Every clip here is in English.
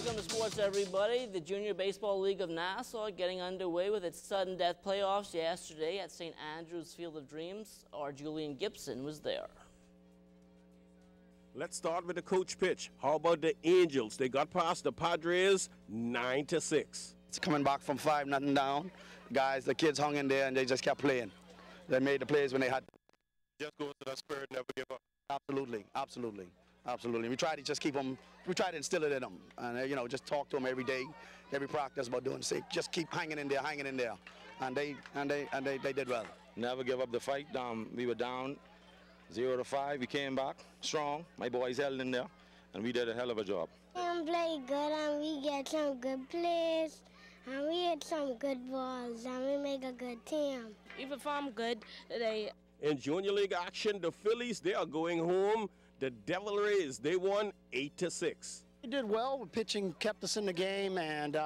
Welcome to sports, everybody. The Junior Baseball League of Nassau getting underway with its sudden death playoffs yesterday at St. Andrew's Field of Dreams. Our Julian Gibson was there. Let's start with the coach pitch. How about the Angels? They got past the Padres 9-6. It's coming back from 5-0 down. Guys, the kids hung in there and they just kept playing. They made the plays when they had to. Just go to the spirit, never give up. Absolutely, absolutely, absolutely. We tried to just keep them, we tried to instill it in them. And, just talk to them every day, every practice about doing the same. Just keep hanging in there. And they did well. Never give up the fight. We were down 0-5. We came back strong. My boys held in there, and we did a hell of a job. We play good, and we get some good plays, and we hit some good balls, and we make a good team. We perform good today. In Junior League action, the Phillies, they are going home. The Devil Rays, they won 8-6. We did well. Pitching kept us in the game and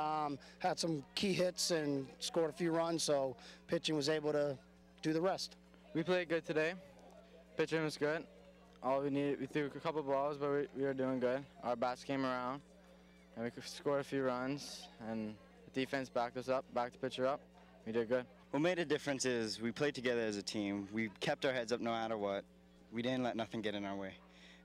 had some key hits and scored a few runs, so pitching was able to do the rest. We played good today. Pitching was good. All we needed, we threw a couple balls, but we were doing good. Our bats came around, and we scored a few runs, and the defense backed us up, backed the pitcher up. We did good. What made a difference is we played together as a team. We kept our heads up no matter what. We didn't let nothing get in our way.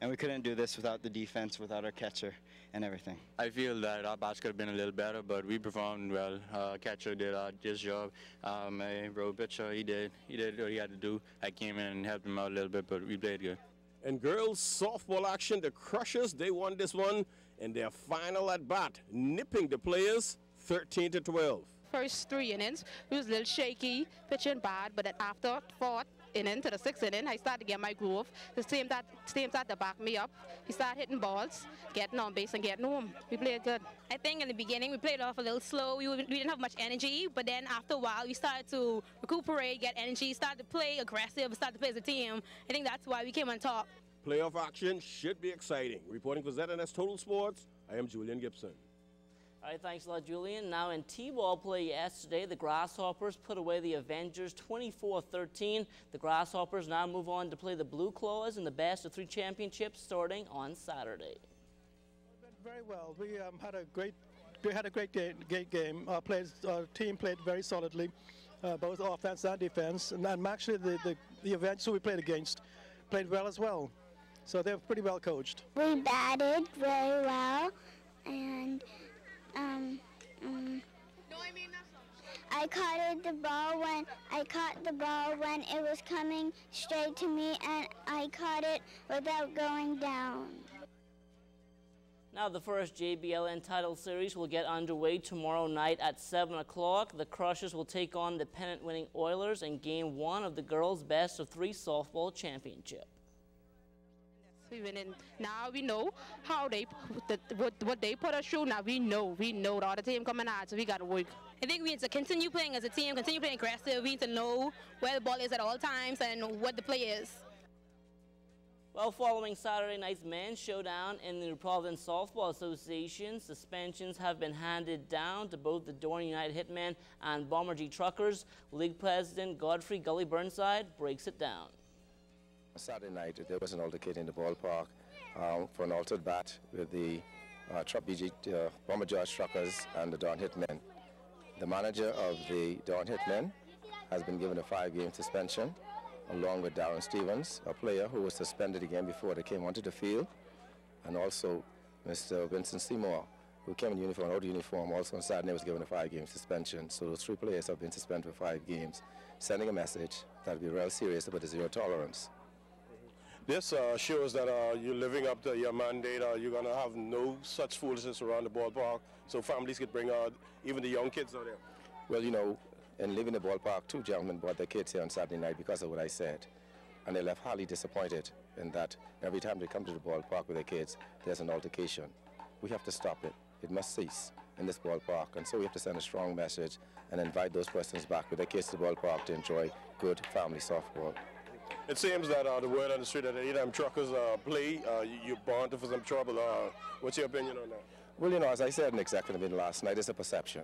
And we couldn't do this without the defense, without our catcher and everything. I feel that our bats could have been a little better, but we performed well. Catcher did his job. My road pitcher, he did what he had to do. I came in and helped him out a little bit, but we played good. And girls softball action, the Crushers, they won this one in their final at bat, nipping the players 13-12. First 3 innings, we was a little shaky, pitching bad, but then after 4th inning to the 6th inning, I started to get my groove. The team started to back me up. We started hitting balls, getting on base and getting home. We played good. I think in the beginning we played off a little slow. We didn't have much energy, but then after a while we started to recuperate, get energy, started to play aggressive, started to play as a team. I think that's why we came on top. Playoff action should be exciting. Reporting for ZNS Total Sports, I am Julian Gibson. All right, thanks a lot, Julian. Now in T-ball play yesterday, the Grasshoppers put away the Avengers 24-13. The Grasshoppers now move on to play the Blue Claws in the best-of-3 championship starting on Saturday. Very well. We had a great game. Our team played very solidly, both offense and defense. And actually, the Avengers who we played against played well as well. So they're pretty well coached. We batted very well, and I caught the ball when it was coming straight to me, and I caught it without going down. Now the first JBLN title series will get underway tomorrow night at 7 o'clock. The Crushers will take on the pennant-winning Oilers in Game 1 of the girls' best-of-3 softball championship. Now we know how what they put us through. Now we know all the team coming out, so we got to work. I think we need to continue playing as a team, continue playing aggressive. We need to know where the ball is at all times and what the play is. Well, following Saturday night's men's showdown in the New Providence Softball Association, suspensions have been handed down to both the Dorn United Hitmen and Bomber G Truckers. League President Godfrey Gully Burnside breaks it down. Saturday night, there was an altercation in the ballpark for an altered bat with the Bomber George Truckers and the Dorn Hitmen. The manager of the Dorn Hitmen has been given a 5-game suspension, along with Darren Stevens, a player who was suspended again before they came onto the field, and also Mr. Vincent Seymour, who came in uniform, out of uniform, also on Saturday was given a 5-game suspension. So those 3 players have been suspended for 5 games, sending a message that will be real serious about the zero tolerance. This shows that you're living up to your mandate. You're going to have no such foolishness around the ballpark, so families could bring even the young kids out there. Well, in leaving the ballpark, 2 gentlemen brought their kids here on Saturday night because of what I said. And they left highly disappointed in that every time they come to the ballpark with their kids, there's an altercation. We have to stop it. It must cease in this ballpark. And so we have to send a strong message and invite those persons back with their kids to the ballpark to enjoy good family softball. It seems that the word on the street that anytime truckers play, you're bound for some trouble. What's your opinion on that? Well, as I said in executive meeting last night, it's a perception.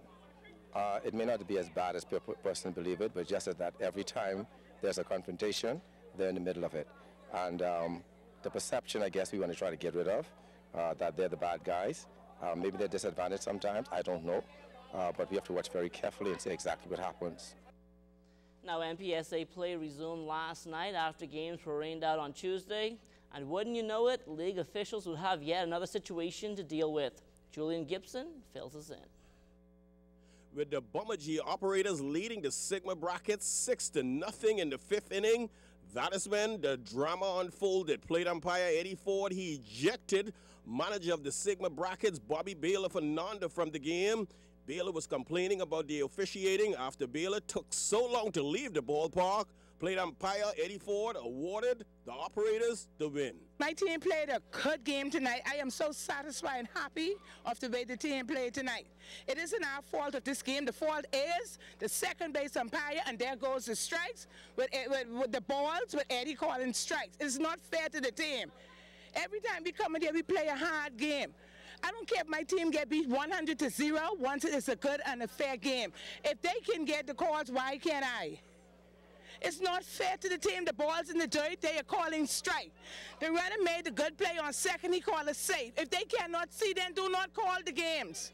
It may not be as bad as people personally believe it, but just that every time there's a confrontation, they're in the middle of it. And the perception, I guess, we want to try to get rid of, that they're the bad guys. Maybe they're disadvantaged sometimes, I don't know. But we have to watch very carefully and see exactly what happens. Now, MPSA play resumed last night after games were rained out on Tuesday. And wouldn't you know it, league officials would have yet another situation to deal with. Julian Gibson fills us in. With the Bomber G operators leading the Sigma brackets 6-0 in the 5th inning, that is when the drama unfolded. Plate umpire Eddie Ford, he ejected manager of the Sigma brackets, Bobby Baylor Fernanda, from the game. Baylor was complaining about the officiating after Baylor took so long to leave the ballpark. Plate umpire Eddie Ford awarded the operators the win. My team played a good game tonight. I am so satisfied and happy of the way the team played tonight. It isn't our fault of this game. The fault is the second base umpire, and there goes the strikes with the balls with Eddie calling strikes. It's not fair to the team. Every time we come in here, we play a hard game. I don't care if my team get beat 100-0 once it's a good and a fair game. If they can get the calls, why can't I? It's not fair to the team. The ball's in the dirt. They are calling strike. The runner made a good play on second. He called a safe. If they cannot see, then do not call the games.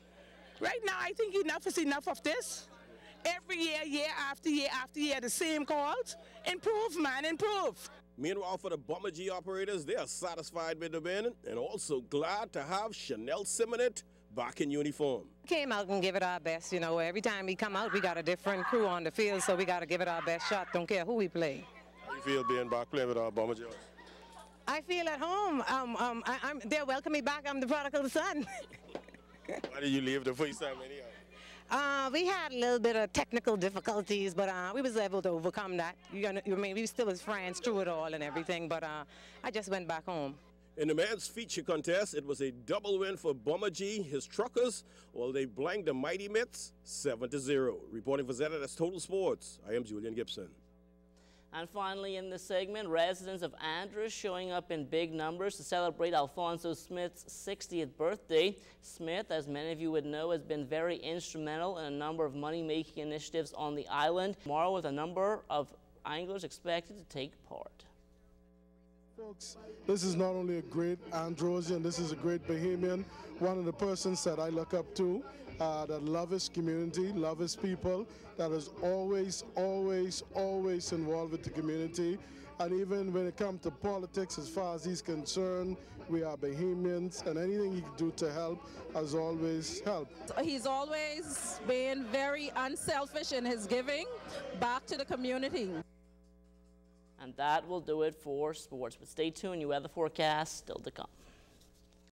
Right now, I think enough is enough of this. Every year, year after year after year, the same calls. Improve, man, improve. Meanwhile, for the Bomber G operators, they are satisfied with the win and also glad to have Chanel Simonet back in uniform. Came out and give it our best. You know, every time we come out, we got a different crew on the field, so we got to give it our best shot. Don't care who we play. How do you feel being back playing with our Bomber G? I feel at home. They're welcoming me back. I'm the prodigal son. Why did you leave the first time anyhow? We had a little bit of technical difficulties, but we was able to overcome that. I mean, we were still as friends through it all and everything, but I just went back home. In the men's feature contest, it was a double win for Bomber G. His truckers, well, they blanked the Mighty Mitts 7-0. Reporting for ZNS Total Sports, I am Julian Gibson. And finally in this segment, residents of Andros showing up in big numbers to celebrate Alfonso Smith's 60th birthday. Smith, as many of you would know, has been very instrumental in a number of money-making initiatives on the island. Tomorrow, with a number of anglers expected to take part. Folks, this is not only a great Androsian, this is a great Bahamian, one of the persons that I look up to, that love his community, love his people, that is always, always, always involved with the community. And even when it comes to politics, as far as he's concerned, we are Bahamians, and anything he can do to help has always helped. He's always been very unselfish in his giving back to the community. And that will do it for sports. But stay tuned, your weather forecast still to come.